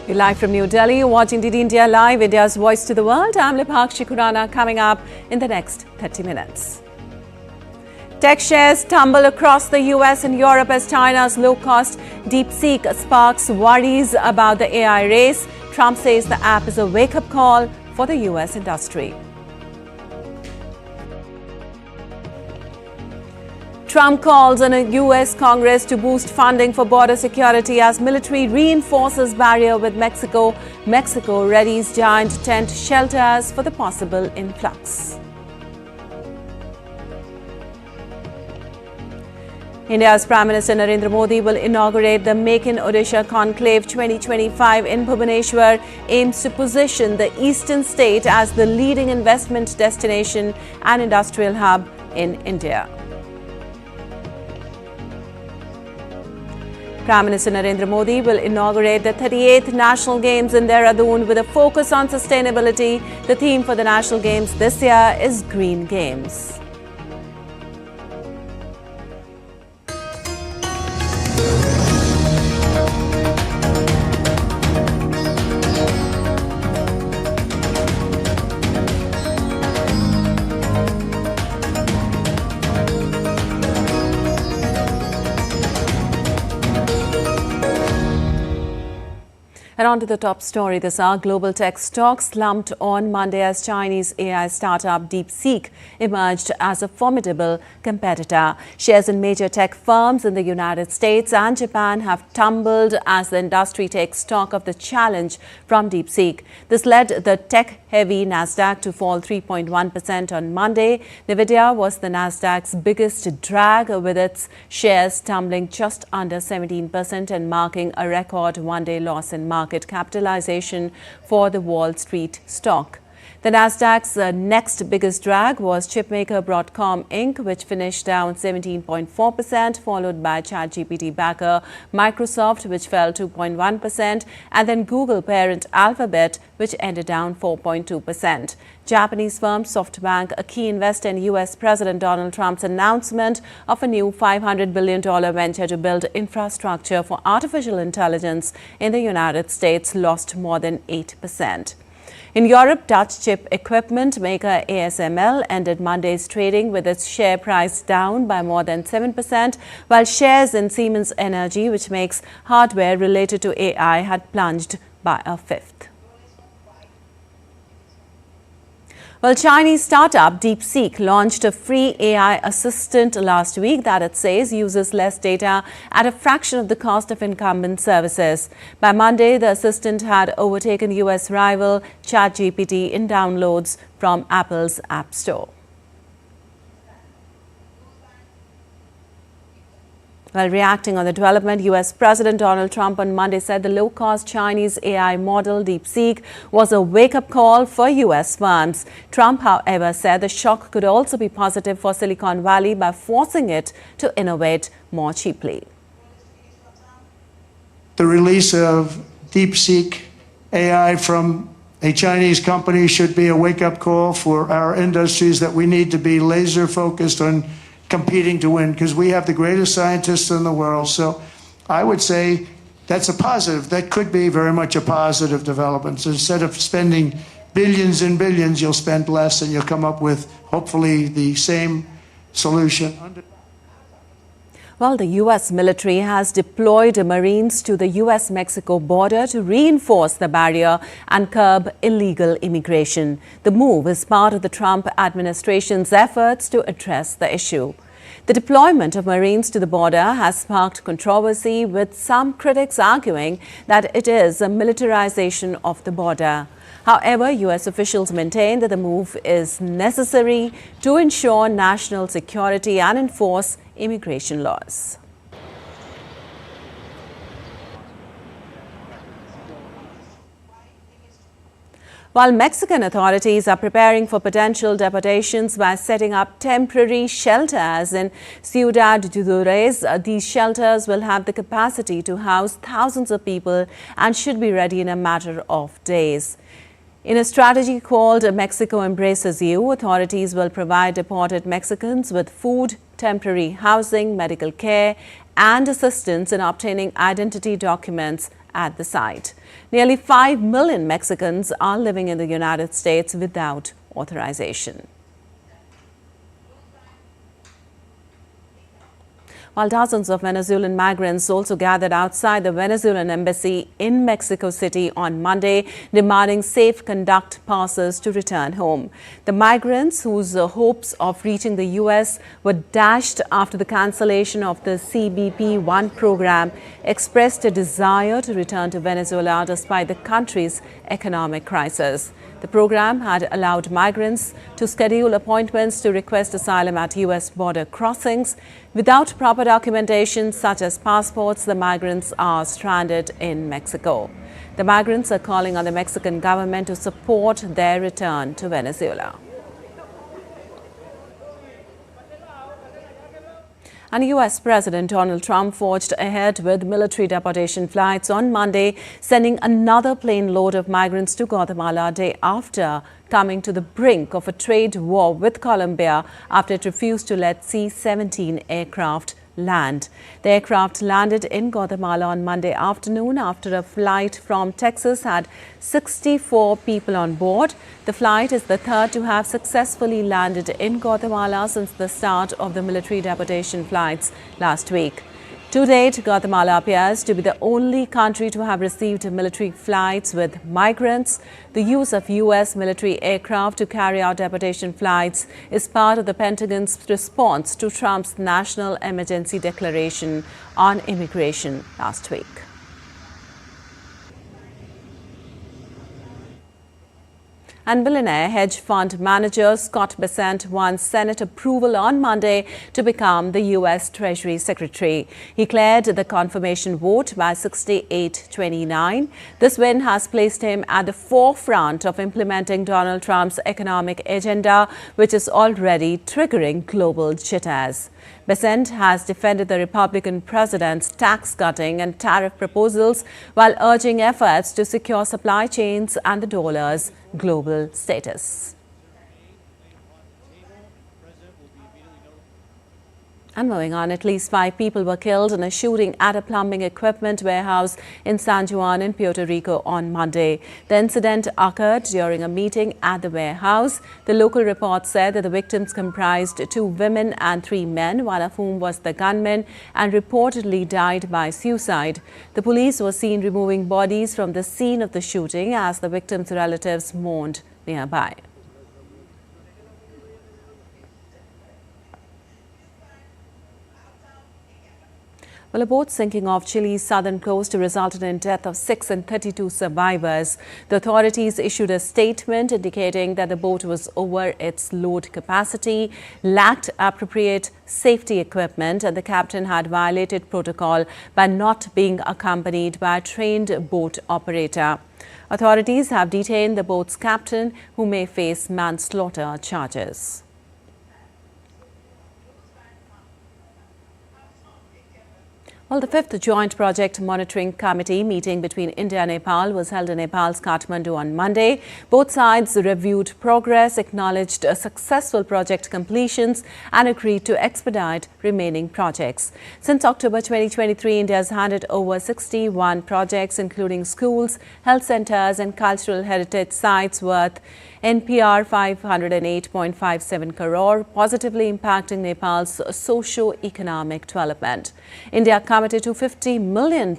You're live from New Delhi, you're watching DD India Live, India's voice to the world. I'm Lipakshi Khurana, coming up in the next 30 minutes. Tech shares tumble across the US and Europe as China's low-cost DeepSeek sparks worries about the AI race. Trump says the app is a wake-up call for the US industry. Trump calls on a U.S. Congress to boost funding for border security as military reinforces barrier with Mexico. Mexico readies giant tent shelters for the possible influx. India's Prime Minister Narendra Modi will inaugurate the Make in Odisha Conclave 2025 in Bhubaneswar, aims to position the eastern state as the leading investment destination and industrial hub in India. Prime Minister Narendra Modi will inaugurate the 38th National Games in Dehradun with a focus on sustainability. The theme for the National Games this year is Green Games. And on to the top story this hour. Global tech stocks slumped on Monday as Chinese AI startup DeepSeek emerged as a formidable competitor. Shares in major tech firms in the United States and Japan have tumbled as the industry takes stock of the challenge from DeepSeek. This led the tech-heavy Nasdaq to fall 3.1% on Monday. NVIDIA was the Nasdaq's biggest drag, with its shares tumbling just under 17% and marking a record one-day loss in market capitalization for the Wall Street stock. The Nasdaq's next biggest drag was chipmaker Broadcom Inc., which finished down 17.4%, followed by ChatGPT backer Microsoft, which fell 2.1%, and then Google parent Alphabet, which ended down 4.2%. Japanese firm SoftBank, a key investor in U.S. President Donald Trump's announcement of a new $500 billion venture to build infrastructure for artificial intelligence in the United States, lost more than 8%. In Europe, Dutch chip equipment maker ASML ended Monday's trading with its share price down by more than 7%, while shares in Siemens Energy, which makes hardware related to AI, had plunged by a fifth. Well, Chinese startup DeepSeek launched a free AI assistant last week that it says uses less data at a fraction of the cost of incumbent services. By Monday, the assistant had overtaken US rival ChatGPT in downloads from Apple's App Store. While reacting on the development, U.S. President Donald Trump on Monday said the low-cost Chinese AI model DeepSeek was a wake-up call for U.S. firms. Trump, however, said the shock could also be positive for Silicon Valley by forcing it to innovate more cheaply. The release of DeepSeek AI from a Chinese company should be a wake-up call for our industries that we need to be laser-focused on competing to win, because we have the greatest scientists in the world. So I would say that's a positive. That could be very much a positive development. So instead of spending billions and billions, you'll spend less and you'll come up with hopefully the same solution. Well, the U.S. military has deployed Marines to the U.S.-Mexico border to reinforce the barrier and curb illegal immigration. The move is part of the Trump administration's efforts to address the issue. The deployment of Marines to the border has sparked controversy, with some critics arguing that it is a militarization of the border. However, U.S. officials maintain that the move is necessary to ensure national security and enforce immigration laws. While Mexican authorities are preparing for potential deportations by setting up temporary shelters in Ciudad Juárez, these shelters will have the capacity to house thousands of people and should be ready in a matter of days. In a strategy called Mexico Embraces You, authorities will provide deported Mexicans with food, temporary housing, medical care, and assistance in obtaining identity documents at the site. Nearly 5 million Mexicans are living in the United States without authorization. While dozens of Venezuelan migrants also gathered outside the Venezuelan embassy in Mexico City on Monday, demanding safe conduct passes to return home. The migrants, whose hopes of reaching the U.S. were dashed after the cancellation of the CBP-1 program, expressed a desire to return to Venezuela despite the country's economic crisis. The program had allowed migrants to schedule appointments to request asylum at U.S. border crossings. Without proper documentation such as passports, the migrants are stranded in Mexico. The migrants are calling on the Mexican government to support their return to Venezuela. And U.S. President Donald Trump forged ahead with military deportation flights on Monday, sending another plane load of migrants to Guatemala a day after coming to the brink of a trade war with Colombia after it refused to let C-17 aircraft land. The aircraft landed in Guatemala on Monday afternoon after a flight from Texas had 64 people on board. The flight is the third to have successfully landed in Guatemala since the start of the military deportation flights last week. To date, Guatemala appears to be the only country to have received military flights with migrants. The use of U.S. military aircraft to carry out deportation flights is part of the Pentagon's response to Trump's national emergency declaration on immigration last week. And billionaire hedge fund manager Scott Bessent won Senate approval on Monday to become the U.S. Treasury Secretary. He cleared the confirmation vote by 68-29. This win has placed him at the forefront of implementing Donald Trump's economic agenda, which is already triggering global jitters. Bessent has defended the Republican president's tax-cutting and tariff proposals while urging efforts to secure supply chains and the dollar's global status. And moving on, at least 5 people were killed in a shooting at a plumbing equipment warehouse in San Juan in Puerto Rico on Monday. The incident occurred during a meeting at the warehouse. The local report said that the victims comprised 2 women and 3 men, one of whom was the gunman and reportedly died by suicide. The police were seen removing bodies from the scene of the shooting as the victims' relatives mourned nearby. Well, a boat sinking off Chile's southern coast resulted in the death of 6 and 32 survivors. The authorities issued a statement indicating that the boat was over its load capacity, lacked appropriate safety equipment, and the captain had violated protocol by not being accompanied by a trained boat operator. Authorities have detained the boat's captain, who may face manslaughter charges. Well, the 5th Joint Project Monitoring Committee meeting between India and Nepal was held in Nepal's Kathmandu on Monday. Both sides reviewed progress, acknowledged successful project completions and agreed to expedite remaining projects. Since October 2023, India has handed over 61 projects, including schools, health centers and cultural heritage sites worth NPR 508.57 crore, positively impacting Nepal's socio-economic development. India committed to $50 million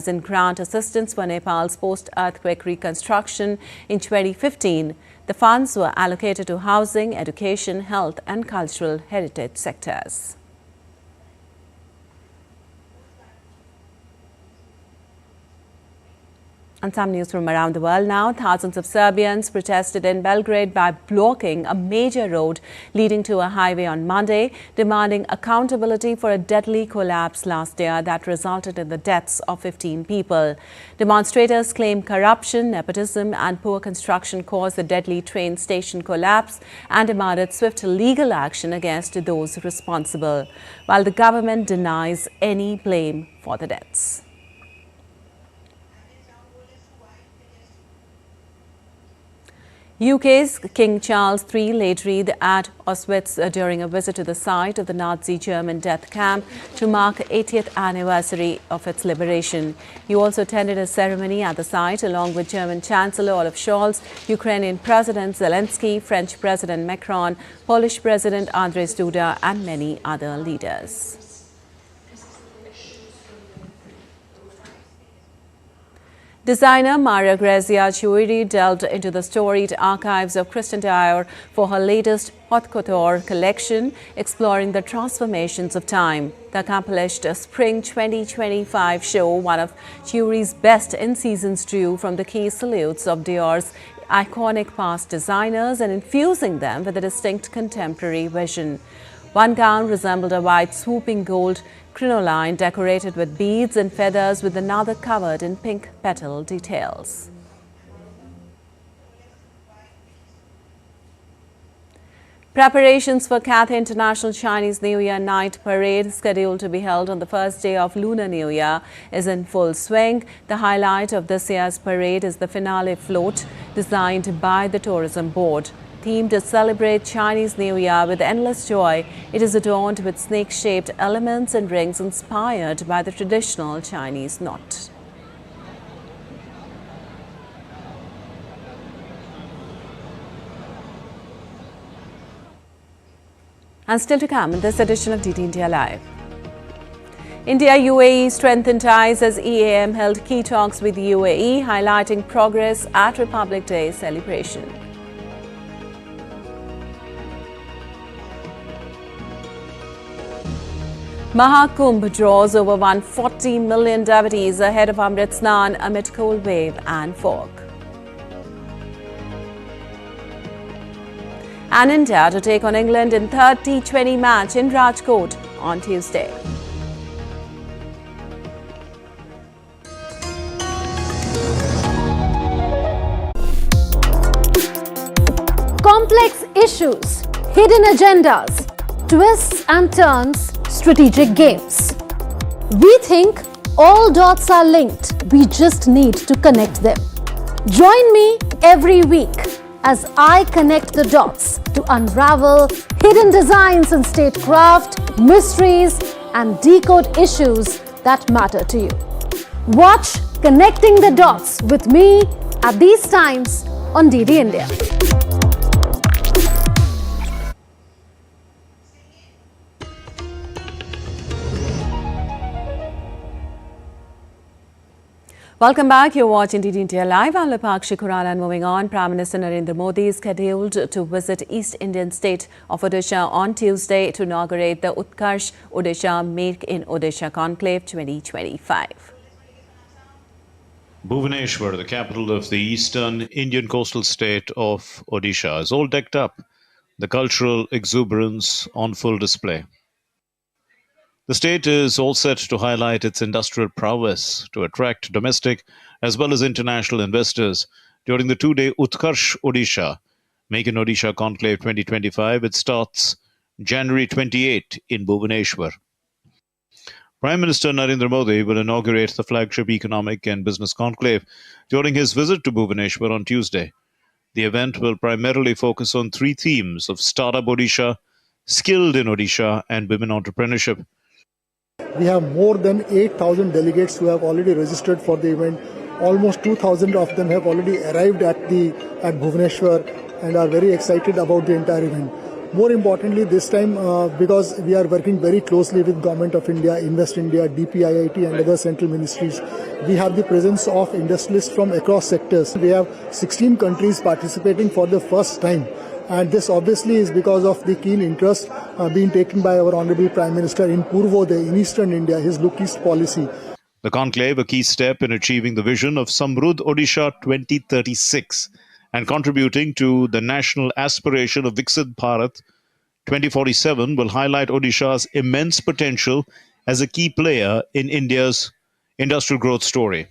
in grant assistance for Nepal's post-earthquake reconstruction in 2015. The funds were allocated to housing, education, health and cultural heritage sectors. And some news from around the world now. Thousands of Serbians protested in Belgrade by blocking a major road leading to a highway on Monday, demanding accountability for a deadly collapse last year that resulted in the deaths of 15 people. Demonstrators claim corruption, nepotism and poor construction caused the deadly train station collapse and demanded swift legal action against those responsible, while the government denies any blame for the deaths. UK's King Charles III laid wreath at Auschwitz during a visit to the site of the Nazi German death camp to mark the 80th anniversary of its liberation. He also attended a ceremony at the site along with German Chancellor Olaf Scholz, Ukrainian President Zelensky, French President Macron, Polish President Andrzej Duda and many other leaders. Designer Maria Grazia Chiuri delved into the storied archives of Christian Dior for her latest haute couture collection, exploring the transformations of time. The accomplished Spring 2025 show one of Chiuri's best in-seasons drew from the key salutes of Dior's iconic past designers and infusing them with a distinct contemporary vision. One gown resembled a white swooping gold crinoline decorated with beads and feathers, with another covered in pink petal details. Preparations for Cathay International Chinese New Year Night Parade, scheduled to be held on the first day of Lunar New Year, is in full swing. The highlight of this year's parade is the finale float, designed by the Tourism Board. Themed to celebrate Chinese New Year with endless joy, it is adorned with snake-shaped elements and rings inspired by the traditional Chinese knot. And still to come in this edition of DT India Live. India-UAE strengthened ties as EAM held key talks with UAE, highlighting progress at Republic Day celebration. Mahakumbh draws over 140 million devotees ahead of Amrit Snan amid cold wave and fog. And India to take on England in third T20 match in Rajkot on Tuesday. Complex issues, hidden agendas, twists and turns, strategic games. We think all dots are linked. We just need to connect them. Join me every week as I connect the dots to unravel hidden designs in statecraft, mysteries, and decode issues that matter to you. Watch Connecting the Dots with me at these times on DD India. Welcome back. You're watching DD India Live. I'm Lipakshi Khurana, and moving on, Prime Minister Narendra Modi is scheduled to visit East Indian state of Odisha on Tuesday to inaugurate the Utkarsh Odisha Make in Odisha Conclave 2025. Bhubaneswar, the capital of the eastern Indian coastal state of Odisha, is all decked up, the cultural exuberance on full display. The state is all set to highlight its industrial prowess to attract domestic as well as international investors during the two-day Utkarsh Odisha Make in Odisha Conclave 2025. It starts January 28 in Bhubaneswar. Prime Minister Narendra Modi will inaugurate the flagship economic and business conclave during his visit to Bhubaneswar on Tuesday. The event will primarily focus on three themes of Startup Odisha, Skilled in Odisha, and Women Entrepreneurship. We have more than 8,000 delegates who have already registered for the event. Almost 2,000 of them have already arrived at Bhubaneswar and are very excited about the entire event. More importantly, this time, because we are working very closely with Government of India, Invest India, DPIIT and other central ministries, we have the presence of industrialists from across sectors. We have 16 countries participating for the first time. And this obviously is because of the keen interest being taken by our Honorable Prime Minister in Purvodaya, in Eastern India, his Look East policy. The conclave, a key step in achieving the vision of Samruddh Odisha 2036 and contributing to the national aspiration of Viksit Bharat 2047, will highlight Odisha's immense potential as a key player in India's industrial growth story.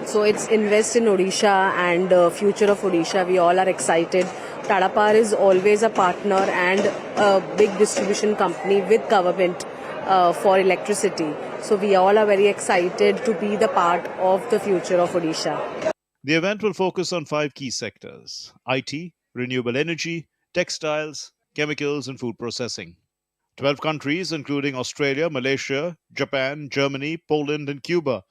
So it's Invest in Odisha and future of Odisha. We all are excited. Tata Power is always a partner and a big distribution company with government for electricity. So we all are very excited to be the part of the future of Odisha. The event will focus on 5 key sectors: IT, renewable energy, textiles, chemicals, and food processing. 12 countries, including Australia, Malaysia, Japan, Germany, Poland, and Cuba,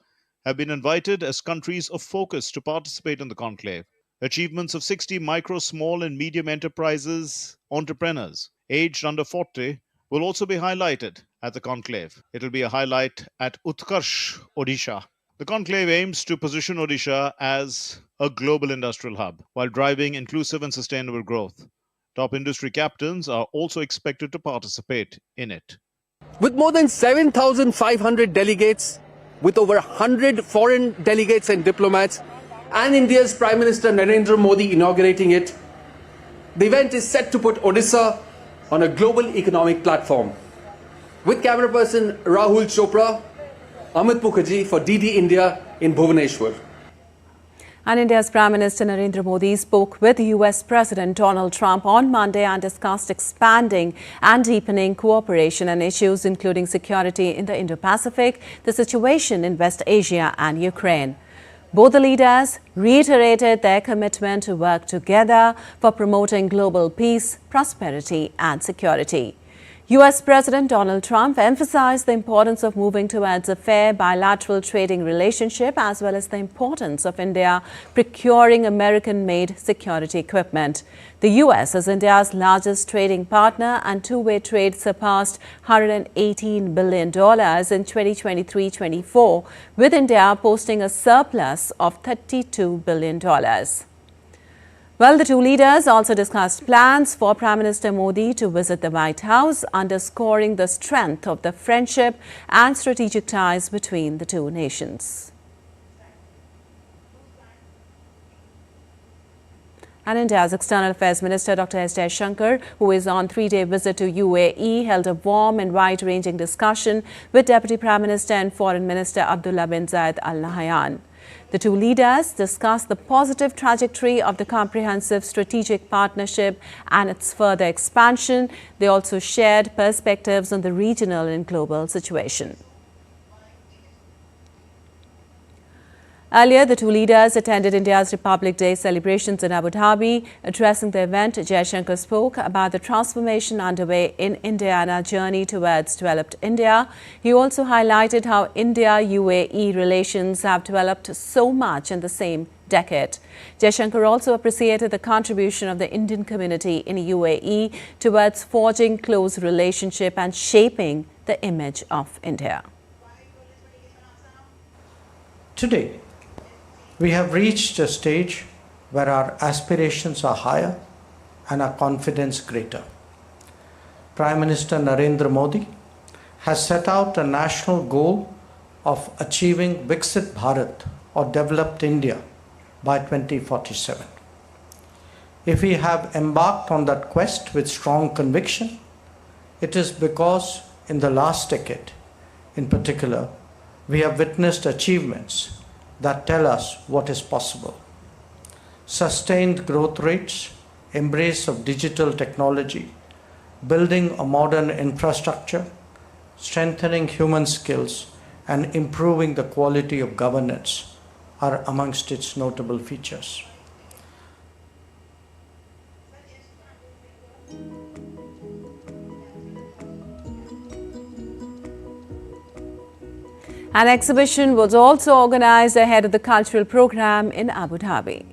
have been invited as countries of focus to participate in the conclave. Achievements of 60 micro, small, and medium enterprises entrepreneurs aged under 40 will also be highlighted at the conclave. It will be a highlight at Utkarsh, Odisha. The conclave aims to position Odisha as a global industrial hub while driving inclusive and sustainable growth. Top industry captains are also expected to participate in it. With more than 7,500 delegates, with over 100 foreign delegates and diplomats, and India's Prime Minister Narendra Modi inaugurating it, the event is set to put Odisha on a global economic platform. With camera person Rahul Chopra, Amit Mukherjee for DD India in Bhubaneswar. And India's Prime Minister Narendra Modi spoke with US President Donald Trump on Monday and discussed expanding and deepening cooperation on issues including security in the Indo-Pacific, the situation in West Asia and Ukraine. Both the leaders reiterated their commitment to work together for promoting global peace, prosperity and security. US President Donald Trump emphasized the importance of moving towards a fair bilateral trading relationship as well as the importance of India procuring American-made security equipment. The US is India's largest trading partner and two-way trade surpassed $118 billion in 2023-24, with India posting a surplus of $32 billion. Well, the two leaders also discussed plans for Prime Minister Modi to visit the White House, underscoring the strength of the friendship and strategic ties between the two nations. And India's External Affairs Minister Dr. S. Jaishankar, who is on three-day visit to UAE, held a warm and wide-ranging discussion with Deputy Prime Minister and Foreign Minister Abdullah bin Zayed Al Nahyan. The two leaders discussed the positive trajectory of the comprehensive strategic partnership and its further expansion. They also shared perspectives on the regional and global situation. Earlier, the two leaders attended India's Republic Day celebrations in Abu Dhabi. Addressing the event, Jaishankar spoke about the transformation underway in India and our journey towards developed India. He also highlighted how India-UAE relations have developed so much in the same decade. Jaishankar also appreciated the contribution of the Indian community in UAE towards forging close relationship and shaping the image of India. Today, we have reached a stage where our aspirations are higher and our confidence greater. Prime Minister Narendra Modi has set out a national goal of achieving Viksit Bharat or developed India by 2047. If we have embarked on that quest with strong conviction, it is because in the last decade, in particular, we have witnessed achievements that tell us what is possible. Sustained growth rates, embrace of digital technology, building a modern infrastructure, strengthening human skills, and improving the quality of governance are amongst its notable features. An exhibition was also organized ahead of the cultural program in Abu Dhabi.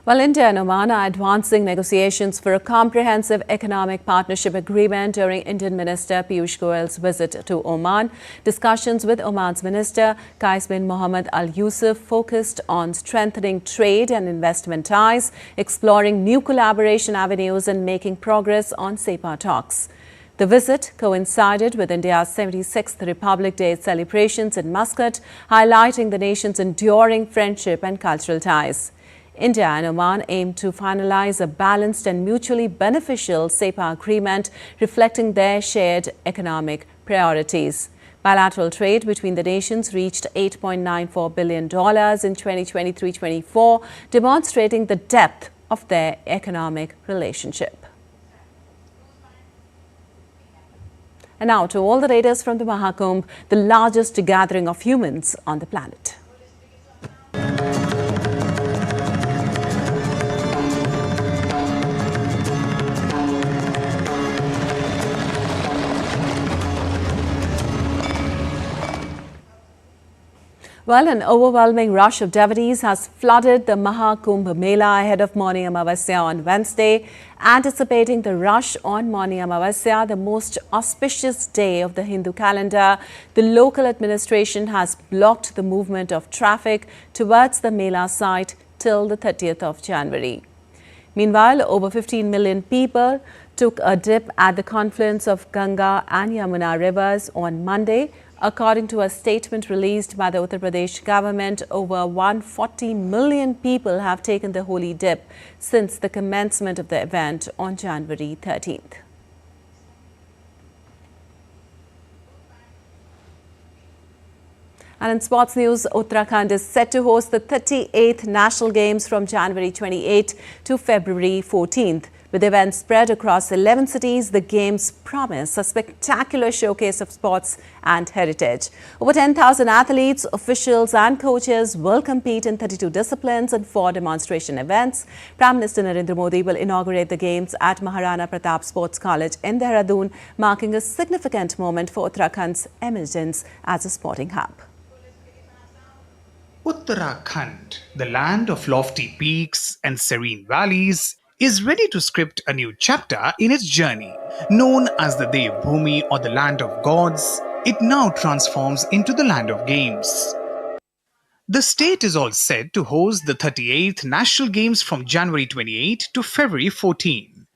Well, India and Oman are advancing negotiations for a comprehensive economic partnership agreement during Indian Minister Piyush Goyal's visit to Oman. Discussions with Oman's Minister Qais bin Mohammed Al Yusuf focused on strengthening trade and investment ties, exploring new collaboration avenues and making progress on SEPA talks. The visit coincided with India's 76th Republic Day celebrations in Muscat, highlighting the nation's enduring friendship and cultural ties. India and Oman aim to finalize a balanced and mutually beneficial SEPA agreement reflecting their shared economic priorities. Bilateral trade between the nations reached $8.94 billion in 2023-24, demonstrating the depth of their economic relationship. And now to all the raiders from the Mahakumbh, the largest gathering of humans on the planet. Well, an overwhelming rush of devotees has flooded the Mahakumbh Mela ahead of Mauni Amavasya on Wednesday. Anticipating the rush on Mauni Amavasya, the most auspicious day of the Hindu calendar, the local administration has blocked the movement of traffic towards the Mela site till the 30th of January. Meanwhile, over 15 million people took a dip at the confluence of Ganga and Yamuna rivers on Monday. According to a statement released by the Uttar Pradesh government, over 140 million people have taken the holy dip since the commencement of the event on January 13th. And in sports news, Uttarakhand is set to host the 38th National Games from January 28 to February 14th. With events spread across 11 cities, the Games promise a spectacular showcase of sports and heritage. Over 10,000 athletes, officials and coaches will compete in 32 disciplines and 4 demonstration events. Prime Minister Narendra Modi will inaugurate the Games at Maharana Pratap Sports College in Dehradun, marking a significant moment for Uttarakhand's emergence as a sporting hub. Uttarakhand, the land of lofty peaks and serene valleys, is ready to script a new chapter in its journey. Known as the Dev Bhumi or the land of gods, it now transforms into the land of games. The state is all set to host the 38th National Games from January 28 to February 14.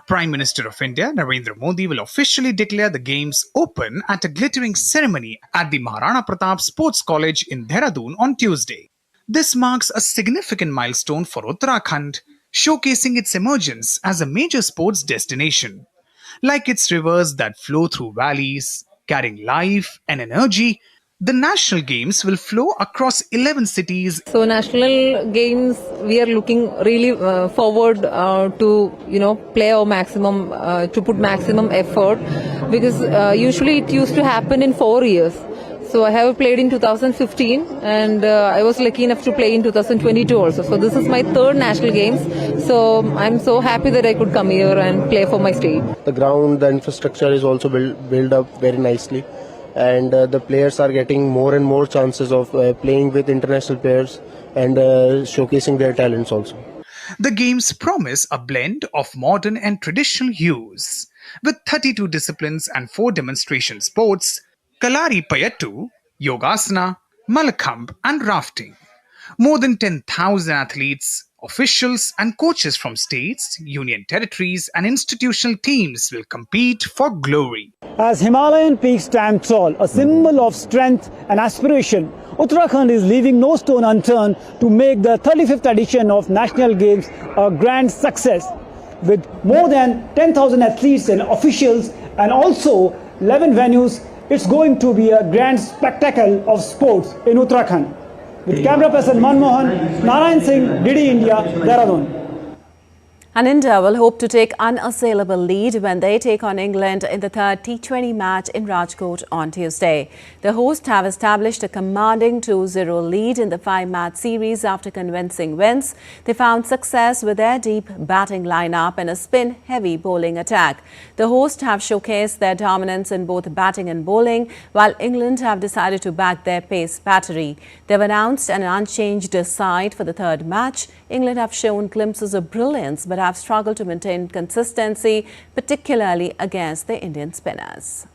Prime Minister of India, Narendra Modi, will officially declare the Games open at a glittering ceremony at the Maharana Pratap Sports College in Dehradun on Tuesday. This marks a significant milestone for Uttarakhand, showcasing its emergence as a major sports destination. Like its rivers that flow through valleys, carrying life and energy, the National Games will flow across 11 cities. So National Games, we are looking really forward to, play our maximum, to put maximum effort, because usually it used to happen in 4 years. So I have played in 2015 and I was lucky enough to play in 2022 also. So this is my 3rd National Games. So I'm so happy that I could come here and play for my state. The ground, the infrastructure is also built up very nicely. And the players are getting more and more chances of playing with international players and showcasing their talents also. The Games promise a blend of modern and traditional hues. With 32 disciplines and 4 demonstration sports, Kalari Payattu, Yogasana, Mahakumbh and rafting. More than 10,000 athletes, officials and coaches from states, union territories and institutional teams will compete for glory. As Himalayan peaks stand tall, a symbol of strength and aspiration, Uttarakhand is leaving no stone unturned to make the 35th edition of National Games a grand success. With more than 10,000 athletes and officials and also 11 venues, it's going to be a grand spectacle of sports in Uttarakhand. With camera person Manmohan, Narayan Singh, DD India, Dehradun. And India will hope to take unassailable lead when they take on England in the 3rd T20 match in Rajkot on Tuesday. The hosts have established a commanding 2-0 lead in the 5-match series after convincing wins. They found success with their deep batting lineup and a spin-heavy bowling attack. The hosts have showcased their dominance in both batting and bowling, while England have decided to back their pace battery. They've announced an unchanged side for the 3rd match. England have shown glimpses of brilliance but have struggled to maintain consistency, particularly against the Indian spinners.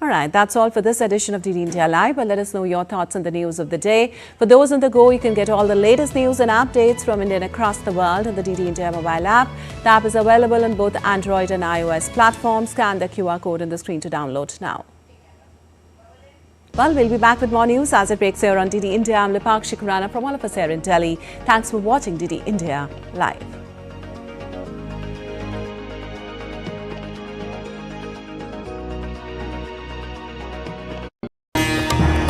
All right, that's all for this edition of DD India Live. But let us know your thoughts on the news of the day. For those on the go, you can get all the latest news and updates from India and across the world on the DD India mobile app. The app is available on both Android and iOS platforms. Scan the QR code on the screen to download now. Well, we'll be back with more news as it breaks here on DD India. I'm Lipakshi Khurana from all of us here in Delhi. Thanks for watching DD India Live.